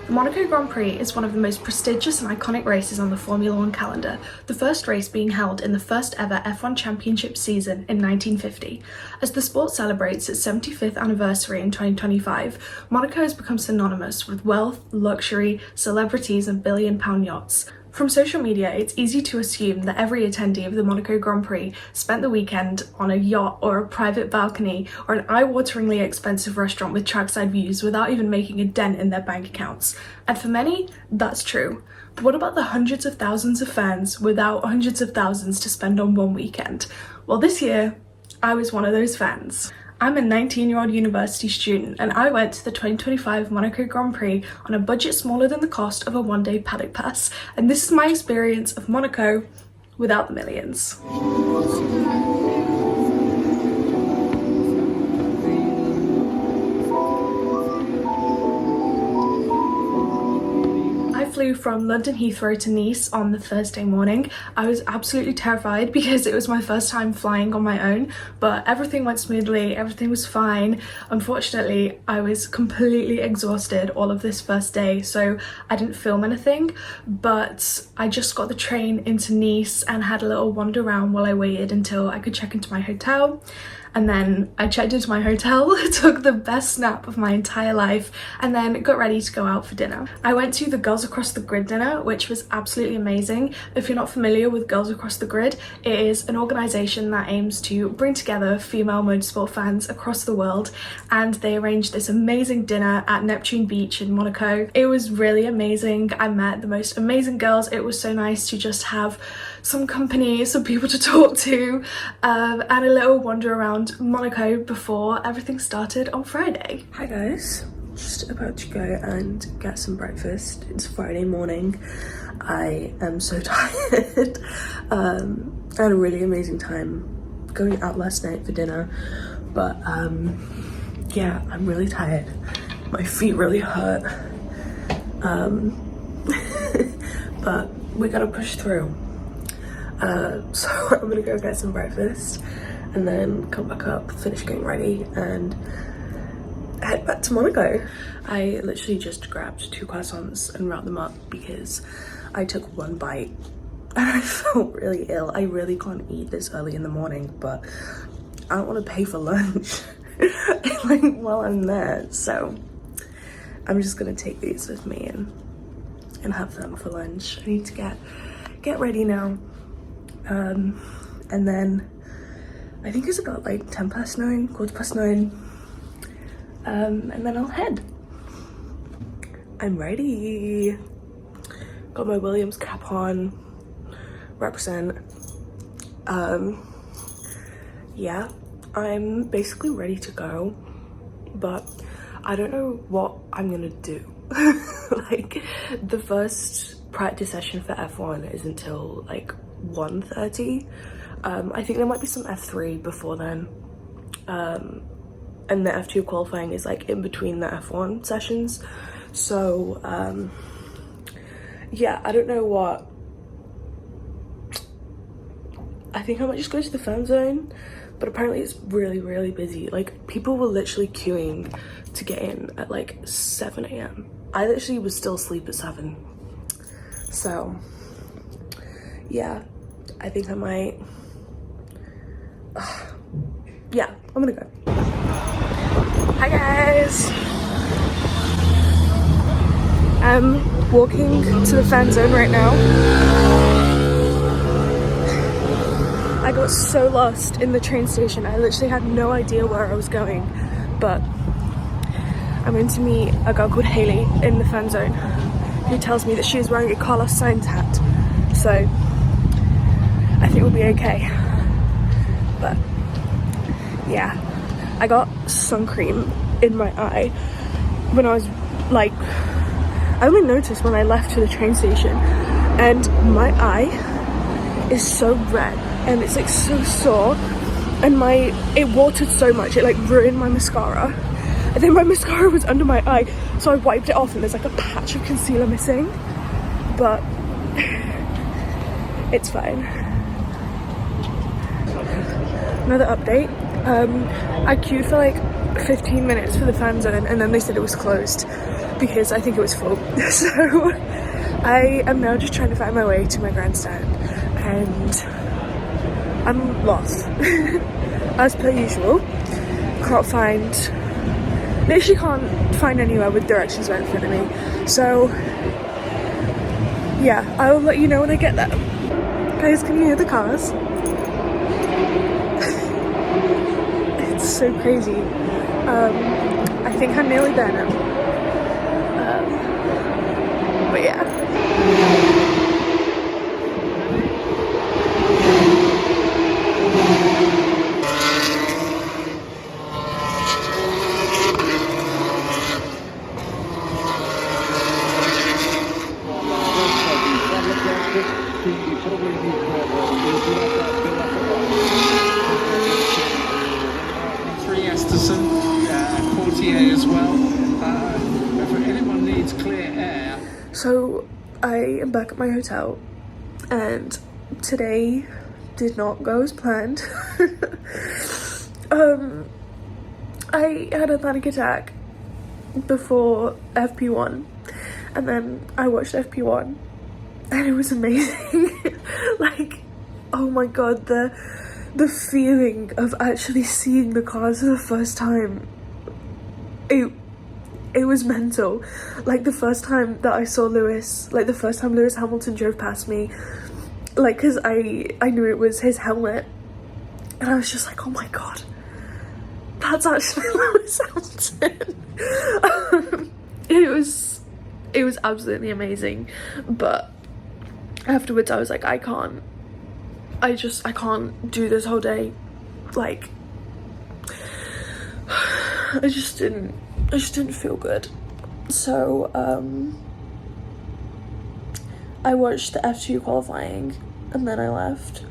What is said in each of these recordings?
The Monaco Grand Prix is one of the most prestigious and iconic races on the Formula One calendar, the first race being held in the first ever F1 Championship season in 1950. As the sport celebrates its 75th anniversary in 2025, Monaco has become synonymous with wealth, luxury, celebrities and billion-pound yachts. From social media, it's easy to assume that every attendee of the Monaco Grand Prix spent the weekend on a yacht or a private balcony or an eye-wateringly expensive restaurant with trackside views without even making a dent in their bank accounts. And for many, that's true. But what about the hundreds of thousands of fans without hundreds of thousands to spend on one weekend? Well, this year, I was one of those fans. I'm a 19-year-old university student and I went to the 2025 Monaco Grand Prix on a budget smaller than the cost of a one-day paddock pass. And this is my experience of Monaco without the millions. I flew from London Heathrow to Nice on the Thursday morning. I was absolutely terrified because it was my first time flying on my own, but everything went smoothly, everything was fine. Unfortunately, I was completely exhausted all of this first day, so I didn't film anything, but I just got the train into Nice and had a little wander around while I waited until I could check into my hotel. And then I checked into my hotel, took the best nap of my entire life, and then got ready to go out for dinner. I went to the Girls Across the Grid dinner, which was absolutely amazing. If you're not familiar with Girls Across the Grid, it is an organisation that aims to bring together female motorsport fans across the world, and they arranged this amazing dinner at Neptune Beach in Monaco. It was really amazing. I met the most amazing girls. It was so nice to just have some company, some people to talk to, and a little wander around Monaco before everything started on Friday. Hi guys, just about to go and get some breakfast. It's Friday morning. I am so tired. I had a really amazing time going out last night for dinner, but yeah, I'm really tired. My feet really hurt, but we gotta push through. So I'm gonna go get some breakfast and then come back up, finish getting ready and head back to Monaco. I literally just grabbed 2 croissants and wrapped them up because I took one bite and I felt really ill. I really can't eat this early in the morning, but I don't want to pay for lunch like while I'm there, so I'm just gonna take these with me and have them for lunch. I need to get ready now. And then I think it's about like 9:10, 9:15, and then I'll head. I'm ready. Got my Williams cap on, represent. Yeah, I'm basically ready to go, but I don't know what I'm gonna do. Like, the first practice session for F1 is until like 1:30. I think there might be some F3 before then, and the F2 qualifying is like in between the F1 sessions, so yeah, I don't know what. I think I might just go to the fan zone, but apparently it's really busy. Like, people were literally queuing to get in at like 7 a.m. I literally was still asleep at 7, so yeah, I think I might. Yeah, I'm gonna go. Hi guys! I'm walking to the fan zone right now. I got so lost in the train station. I literally had no idea where I was going, but I'm going to meet a girl called Haley in the fan zone who tells me that she was wearing a Carlos Sainz hat, so I think we'll be okay. But yeah, I got sun cream in my eye when I was like, I only noticed when I left for the train station, and my eye is so red and it's like so sore, and it watered so much it like ruined my mascara, and then my mascara was under my eye, so I wiped it off and there's like a patch of concealer missing, but it's fine. Another update, I queued for like 15 minutes for the fan zone and then they said it was closed. because I think it was full. So I am now just trying to find my way to my grandstand, and I'm lost as per usual. Literally can't find anywhere with directions right in front of me. So yeah, I'll let you know when I get there. Guys, can you hear the cars? It's so crazy. I think I'm nearly there now. But yeah. As well. If anyone needs clear air. So I am back at my hotel, and today did not go as planned. I had a panic attack before FP1, and then I watched FP1, and it was amazing. Like, oh my god, the feeling of actually seeing the cars for the first time. It was mental. Like, the first time that I saw Lewis, like the first time Lewis Hamilton drove past me, like, because I knew it was his helmet, and I was just like, oh my god, that's actually Lewis Hamilton. It was absolutely amazing. But afterwards I was like, I can't do this whole day. Like, I just didn't feel good. So I watched the F2 qualifying, and then I left,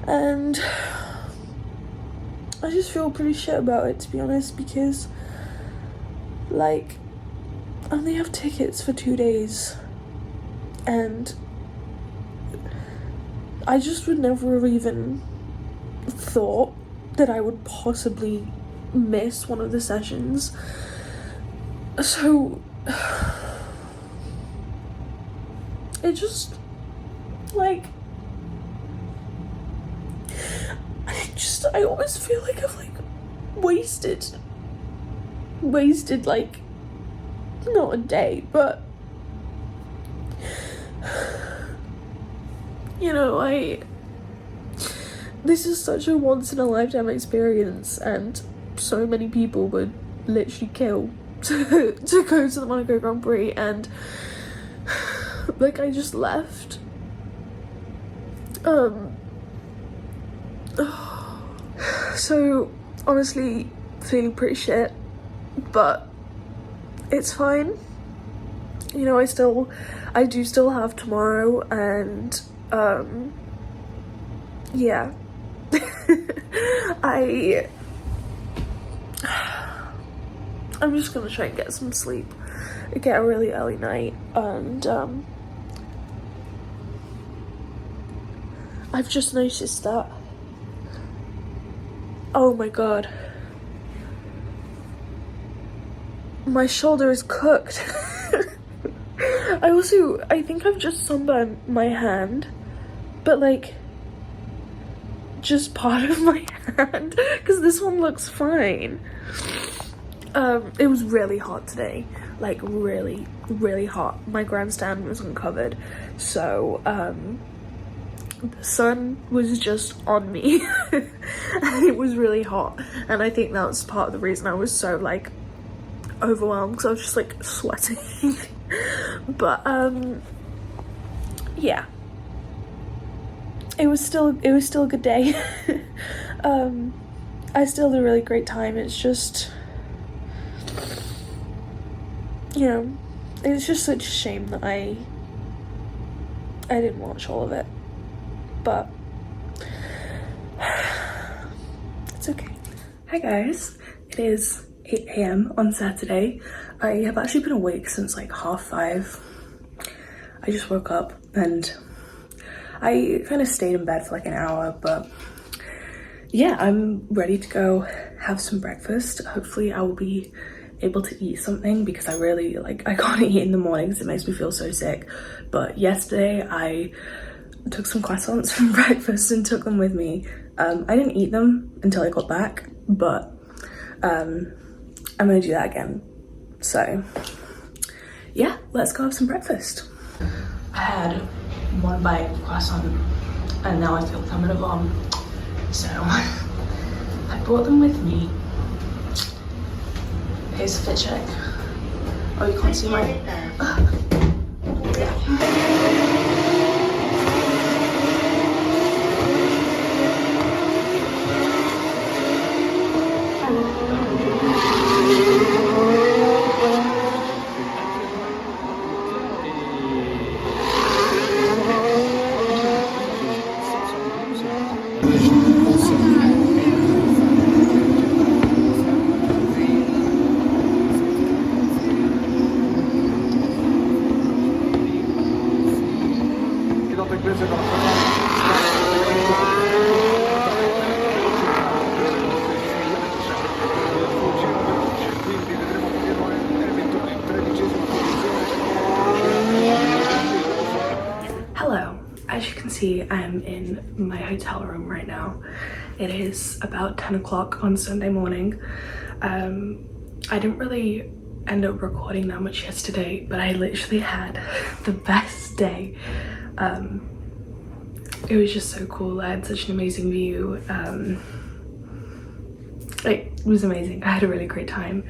and I just feel pretty shit about it, to be honest, because, like, I only have tickets for 2 days, and I just would never have even thought that I would possibly miss one of the sessions. So it just, like, I always feel like I've, like, wasted, like, not a day, but, you know, this is such a once in a lifetime experience, and so many people would literally kill to go to the Monaco Grand Prix, and like, I just left. So honestly, feeling pretty shit, but it's fine. You know, I do still have tomorrow, and yeah. I'm just gonna try and get some sleep, get a really early night, and I've just noticed that, oh my god, my shoulder is cooked. I think I've just sunburned my hand, but like, just part of my hand, because this one looks fine. It was really hot today, like really, really hot. My grandstand was uncovered, so the sun was just on me. And it was really hot, and I think that was part of the reason I was so, like, overwhelmed, because I was just, like, sweating. But yeah, it was still a good day. I still had a really great time. It's just, you know, it's just such a shame that I didn't watch all of it, but it's okay. Hi guys, it is 8 AM on Saturday. I have actually been awake since like 5:30. I just woke up and I kind of stayed in bed for like an hour, but yeah, I'm ready to go have some breakfast. Hopefully I will be able to eat something because I really I can't eat in the mornings. It makes me feel so sick. But yesterday I took some croissants from breakfast and took them with me. I didn't eat them until I got back, but I'm gonna do that again. So yeah, let's go have some breakfast. I had one bite of croissant and now I feel like I'm gonna vom. So I brought them with me. Here's a fit check. Oh, you can't see my... Hello, as you can see, I'm in my hotel room right now. It is about 10 o'clock on Sunday morning. I didn't really end up recording that much yesterday, but I literally had the best day. It was just so cool. I had such an amazing view. It was amazing. I had a really great time.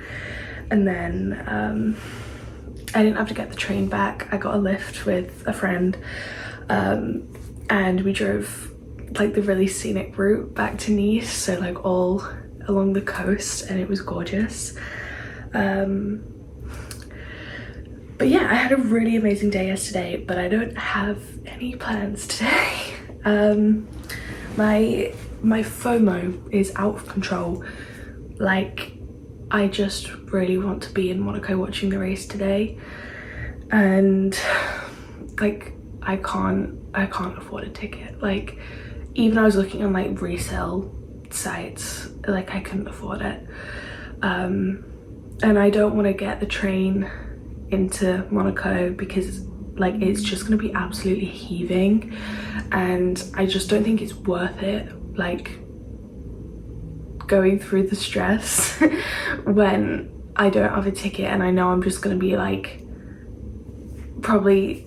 And then I didn't have to get the train back. I got a lift with a friend, and we drove the really scenic route back to Nice, so all along the coast, and it was gorgeous. But yeah, I had a really amazing day yesterday, but I don't have any plans today. My FOMO is out of control. I just really want to be in Monaco watching the race today, and I can't afford a ticket. Even I was looking on resale sites, I couldn't afford it. And I don't want to get the train into Monaco because it's just going to be absolutely heaving, and I just don't think it's worth it going through the stress when I don't have a ticket and I know I'm just going to be probably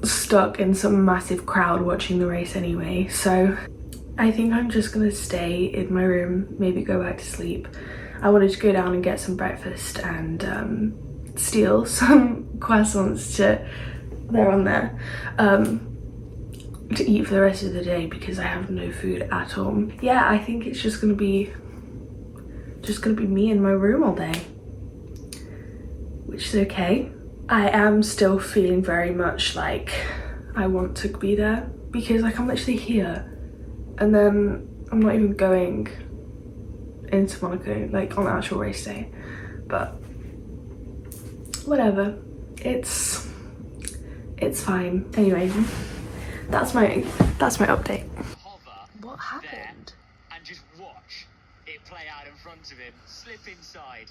stuck in some massive crowd watching the race anyway. So I think I'm just gonna stay in my room, maybe go back to sleep. I wanted to go down and get some breakfast and steal some croissants they're on there, to eat for the rest of the day because I have no food at home. Yeah, I think it's just gonna be me in my room all day, which is okay. I am still feeling very much I want to be there because I'm literally here and then I'm not even going into Monaco on the actual race day, but whatever, it's fine. Anyway, that's my update. What happened? And just watch it play out in front of him, slip inside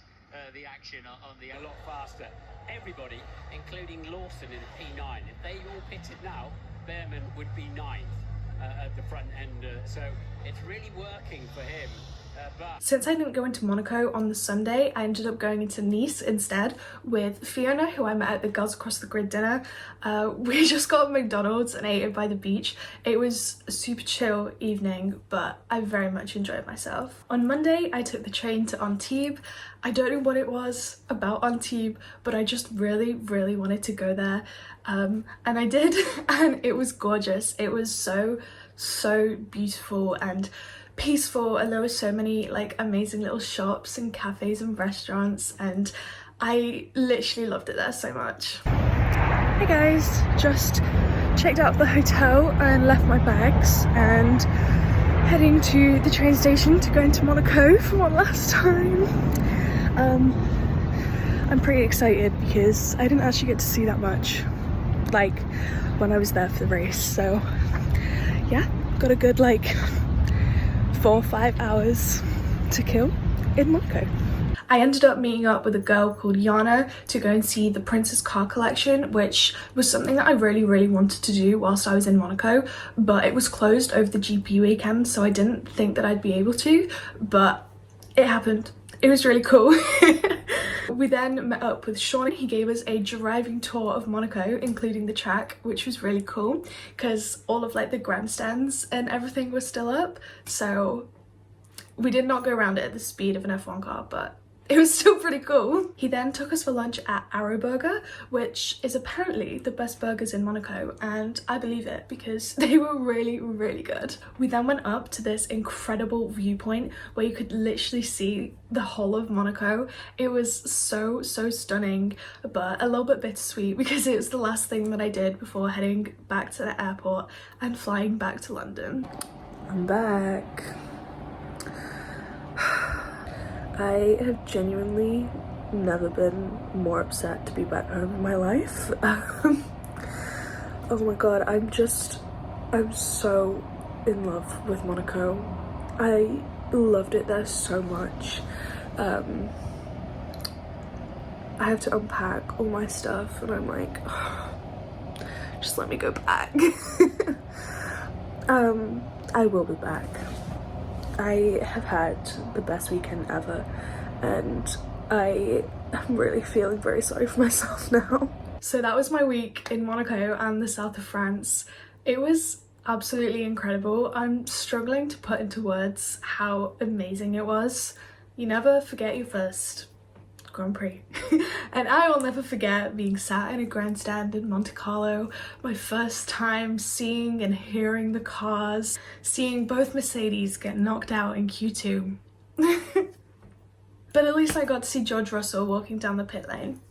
the action on the... A lot faster. Everybody, including Lawson in P9, if they all pitted now, Behrman would be 9th at the front end. So it's really working for him. Since I didn't go into Monaco on the Sunday, I ended up going into Nice instead with Fiona, who I met at the Girls Across the Grid dinner. We just got McDonald's and ate it by the beach. It was a super chill evening, but I very much enjoyed myself. On Monday, I took the train to Antibes. I don't know what it was about Antibes, but I just really, really wanted to go there. And I did, and it was gorgeous. It was so beautiful and peaceful, and there were so many amazing little shops and cafes and restaurants, and I literally loved it there so much. Hey guys, just checked out of the hotel and left my bags and heading to the train station to go into Monaco for one last time. I'm pretty excited because I didn't actually get to see that much when I was there for the race, so yeah, got a good 4 or 5 hours to kill in Monaco. I ended up meeting up with a girl called Yana to go and see the Princess car collection, which was something that I really wanted to do whilst I was in Monaco, but it was closed over the GP weekend, so I didn't think that I'd be able to, but it happened. It was really cool. We then met up with Sean. He gave us a driving tour of Monaco, including the track, which was really cool because all of like the grandstands and everything was still up, so we did not go around it at the speed of an F1 car, but it was still pretty cool. He then took us for lunch at Arrow Burger, which is apparently the best burgers in Monaco, and I believe it because they were really good. We then went up to this incredible viewpoint where you could literally see the whole of Monaco. It was so stunning, but a little bit bittersweet because it was the last thing that I did before heading back to the airport and flying back to London. I'm back. I have genuinely never been more upset to be back home in my life. Oh my god, I'm so in love with Monaco. I loved it there so much. I have to unpack all my stuff and I'm like, just let me go back. I will be back. I have had the best weekend ever and I am really feeling very sorry for myself now. So that was my week in Monaco and the south of France. It was absolutely incredible. I'm struggling to put into words how amazing it was. You never forget your first Grand Prix. And I will never forget being sat in a grandstand in Monte Carlo, my first time seeing and hearing the cars, seeing both Mercedes get knocked out in Q2. But at least I got to see George Russell walking down the pit lane.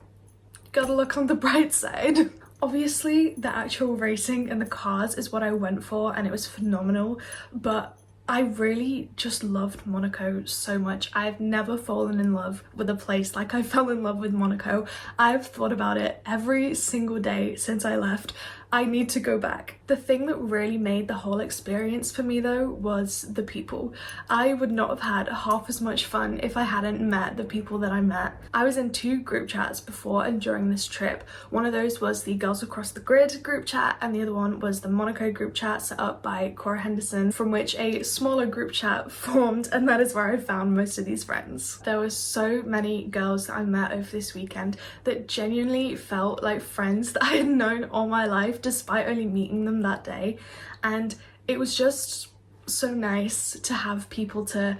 Gotta look on the bright side. Obviously, the actual racing and the cars is what I went for and it was phenomenal, but I really just loved Monaco so much. I've never fallen in love with a place like I fell in love with Monaco. I've thought about it every single day since I left. I need to go back. The thing that really made the whole experience for me though was the people. I would not have had half as much fun if I hadn't met the people that I met. I was in 2 group chats before and during this trip. One of those was the Girls Across the Grid group chat and the other one was the Monaco group chat set up by Cora Henderson, from which a smaller group chat formed, and that is where I found most of these friends. There were so many girls that I met over this weekend that genuinely felt like friends that I had known all my life despite only meeting them that day, and it was just so nice to have people to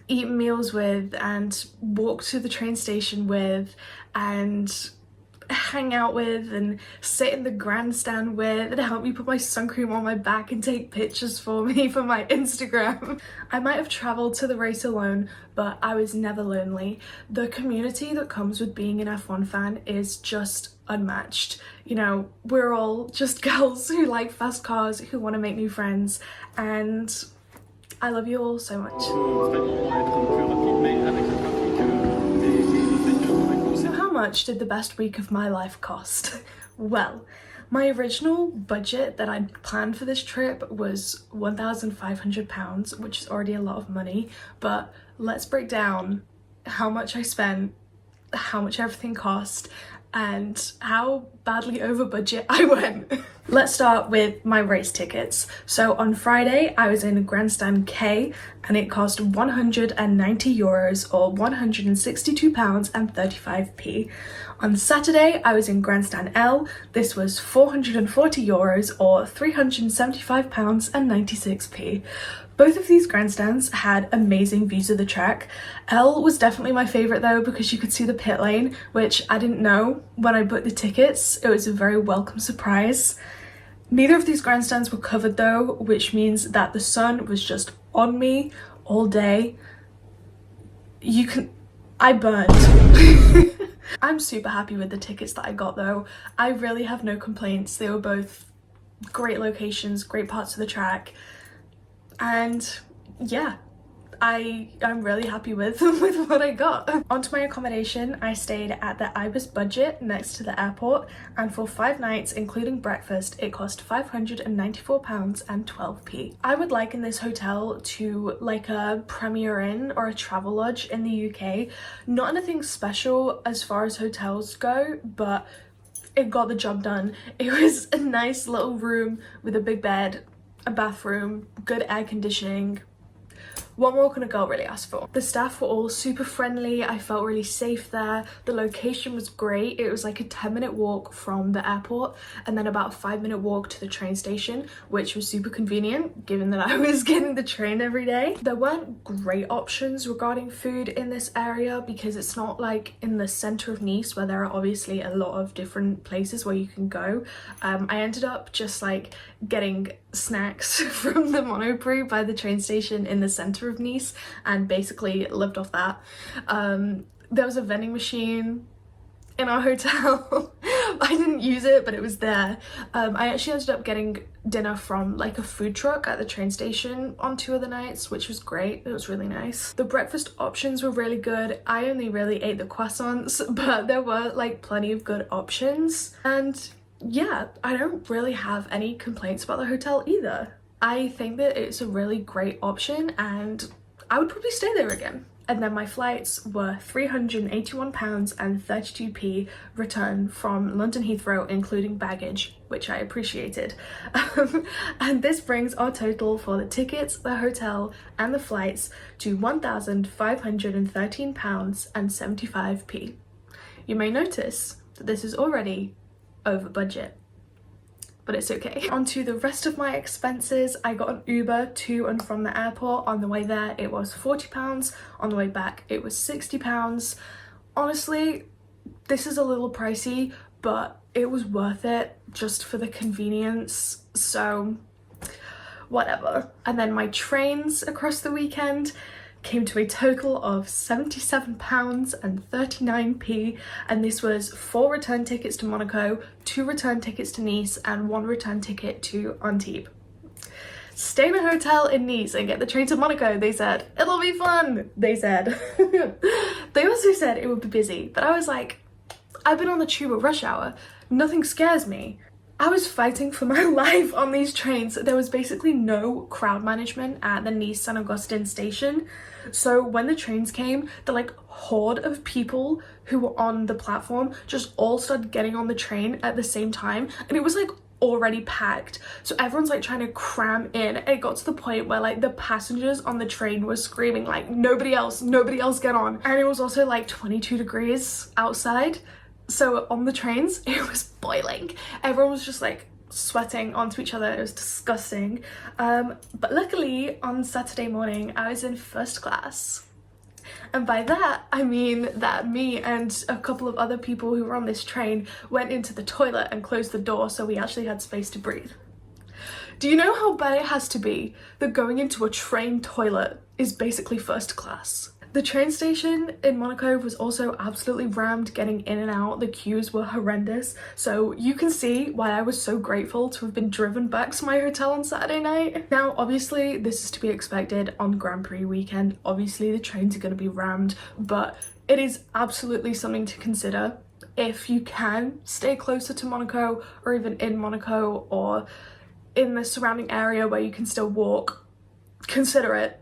eat meals with and walk to the train station with and hang out with and sit in the grandstand with and help me put my sun cream on my back and take pictures for me for my Instagram. I might have travelled to the race alone, but I was never lonely. The community that comes with being an F1 fan is just unmatched. You know, we're all just girls who like fast cars, who want to make new friends, and I love you all so much. So how much did the best week of my life cost? Well, my original budget that I'd planned for this trip was £1,500, which is already a lot of money, but let's break down how much I spent, how much everything cost, and how badly over budget I went. Let's start with my race tickets. So on Friday, I was in Grandstand K and it cost €190 or £162.35. On Saturday, I was in Grandstand L. This was €440 or £375.96. Both of these grandstands had amazing views of the track. L was definitely my favourite though because you could see the pit lane, which I didn't know when I booked the tickets. It was a very welcome surprise. Neither of these grandstands were covered though, which means that the sun was just on me all day. I burned. I'm super happy with the tickets that I got though. I really have no complaints. They were both great locations, great parts of the track. And yeah, I'm really happy with with what I got. Onto my accommodation, I stayed at the Ibis Budget next to the airport, and for 5 nights including breakfast it cost £594 and 12p. I would liken this hotel to like a Premier Inn or a Travelodge in the UK. Not anything special as far as hotels go, but it got the job done. It was a nice little room with a big bed, a bathroom, good air conditioning. What more can a girl really ask for? The staff were all super friendly. I felt really safe there. The location was great. It was like a 10-minute walk from the airport and then about a 5-minute walk to the train station, which was super convenient given that I was getting the train every day. There weren't great options regarding food in this area because it's not like in the center of Nice where there are obviously a lot of different places where you can go. I ended up just like getting snacks from the Monaco Grand Prix by the train station in the center of Nice and basically lived off that. There was a vending machine in our hotel. I didn't use it, but it was there. I actually ended up getting dinner from like a food truck at the train station on 2 of the nights, which was great. It was really nice. The breakfast options were really good. I only really ate the croissants, but there were like plenty of good options. And yeah, I don't really have any complaints about the hotel either. I think that it's a really great option and I would probably stay there again. And then my flights were £381 and 32p return from London Heathrow, including baggage, which I appreciated. And this brings our total for the tickets, the hotel and the flights to £1,513 and 75p. You may notice that this is already over budget, but it's okay. Onto the rest of my expenses. I got an Uber to and from the airport. On the way there it was £40, on the way back it was £60. Honestly, this is a little pricey, but it was worth it just for the convenience, so whatever. And then my trains across the weekend came to a total of £77 and 39p, and this was 4 return tickets to Monaco, 2 return tickets to Nice and 1 return ticket to Antibes. Stay in a hotel in Nice and get the train to Monaco, they said. It'll be fun, they said. They also said it would be busy, but I was like, I've been on the tube at rush hour, nothing scares me. I was fighting for my life on these trains. There was basically no crowd management at the Nice Saint Augustin station. So when the trains came, the like horde of people who were on the platform just all started getting on the train at the same time. And it was like already packed. So everyone's like trying to cram in. It got to the point where like the passengers on the train were screaming like, nobody else get on. And it was also like 22 degrees outside. So on the trains, it was boiling. Everyone was just like sweating onto each other. It was disgusting. But luckily on Saturday morning, I was in first class. And by that, I mean that me and a couple of other people who were on this train went into the toilet and closed the door so we actually had space to breathe. Do you know how bad it has to be that going into a train toilet is basically first class? The train station in Monaco was also absolutely rammed getting in and out. The queues were horrendous. So you can see why I was so grateful to have been driven back to my hotel on Saturday night. Now, obviously, this is to be expected on Grand Prix weekend. Obviously, the trains are going to be rammed, but it is absolutely something to consider. If you can stay closer to Monaco or even in Monaco or in the surrounding area where you can still walk, consider it.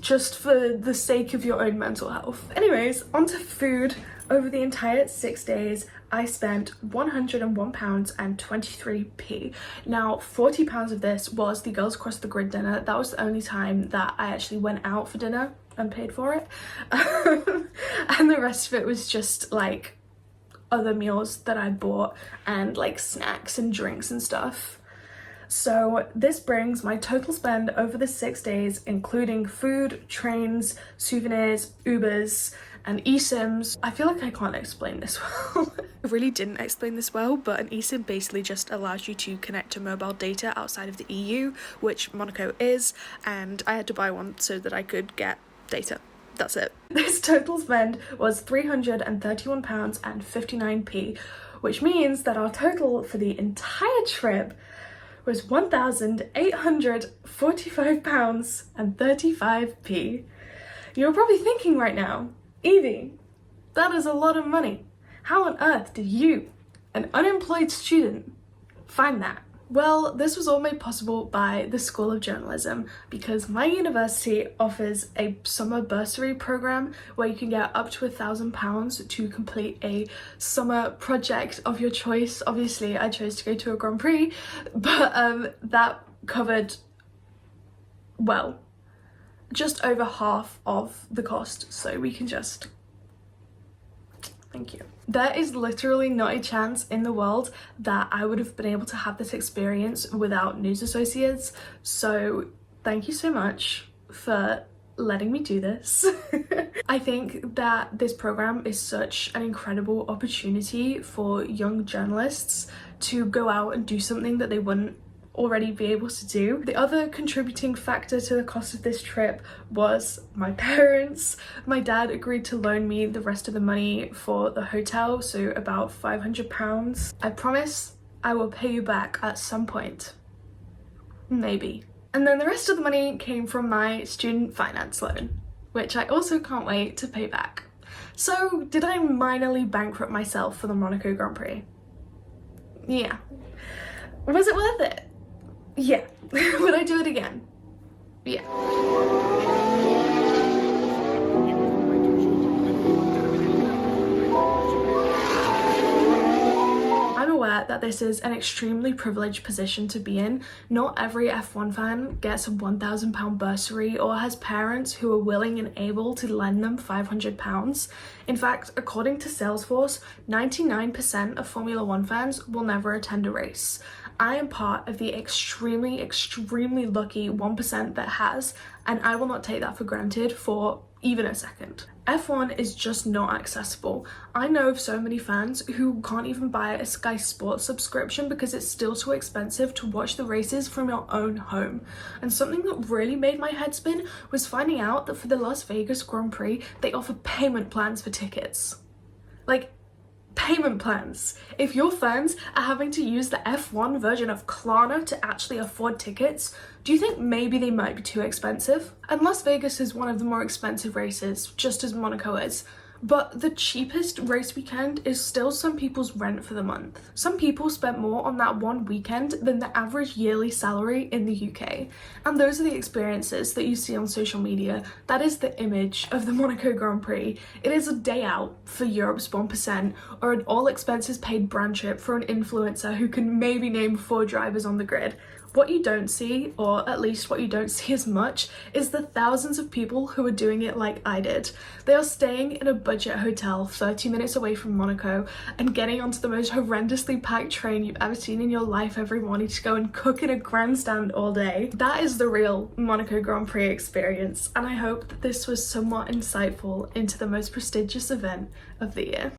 Just for the sake of your own mental health. Anyways, onto food. Over the entire 6 days, I spent £101 and 23p. Now, £40 of this was the Girls Across the Grid dinner. That was the only time that I actually went out for dinner and paid for it. And the rest of it was just like other meals that I bought and like snacks and drinks and stuff. So this brings my total spend over the 6 days, including food, trains, souvenirs, Ubers, and eSIMs. I feel like I can't explain this well. I really didn't explain this well, but an eSIM basically just allows you to connect to mobile data outside of the EU, which Monaco is, and I had to buy one so that I could get data. That's it. This total spend was £331 and 59p, which means that our total for the entire trip was £1,845 and 35p. You're probably thinking right now, Evie, that is a lot of money. How on earth did you, an unemployed student, find that? Well, this was all made possible by the School of Journalism because my university offers a summer bursary program where you can get up to £1,000 to complete a summer project of your choice. Obviously, I chose to go to a Grand Prix, but that covered, well, just over half of the cost, so we can just... Thank you. There is literally not a chance in the world that I would have been able to have this experience without news associates, so thank you so much for letting me do this. I think that this program is such an incredible opportunity for young journalists to go out and do something that they wouldn't already be able to do. The other contributing factor to the cost of this trip was my parents. My dad agreed to loan me the rest of the money for the hotel, so about £500. I promise I will pay you back at some point. Maybe. And then the rest of the money came from my student finance loan, which I also can't wait to pay back. So did I minorly bankrupt myself for the Monaco Grand Prix? Yeah. Was it worth it? Yeah. Would I do it again? Yeah. I'm aware that this is an extremely privileged position to be in. Not every F1 fan gets a £1,000 bursary or has parents who are willing and able to lend them £500. In fact, according to Salesforce, 99% of Formula One fans will never attend a race. I am part of the extremely, extremely lucky 1% that has, and I will not take that for granted for even a second. F1 is just not accessible. I know of so many fans who can't even buy a Sky Sports subscription because it's still too expensive to watch the races from your own home. And something that really made my head spin was finding out that for the Las Vegas Grand Prix, they offer payment plans for tickets. Like, payment plans. If your fans are having to use the F1 version of Klarna to actually afford tickets, do you think maybe they might be too expensive? And Las Vegas is one of the more expensive races, just as Monaco is. But the cheapest race weekend is still some people's rent for the month. Some people spent more on that one weekend than the average yearly salary in the UK. And those are the experiences that you see on social media. That is the image of the Monaco Grand Prix. It is a day out for Europe's 1% or an all expenses paid brand trip for an influencer who can maybe name 4 drivers on the grid. What you don't see, or at least what you don't see as much, is the thousands of people who are doing it like I did. They are staying in a budget hotel 30 minutes away from Monaco and getting onto the most horrendously packed train you've ever seen in your life every morning to go and cook in a grandstand all day. That is the real Monaco Grand Prix experience, and I hope that this was somewhat insightful into the most prestigious event of the year.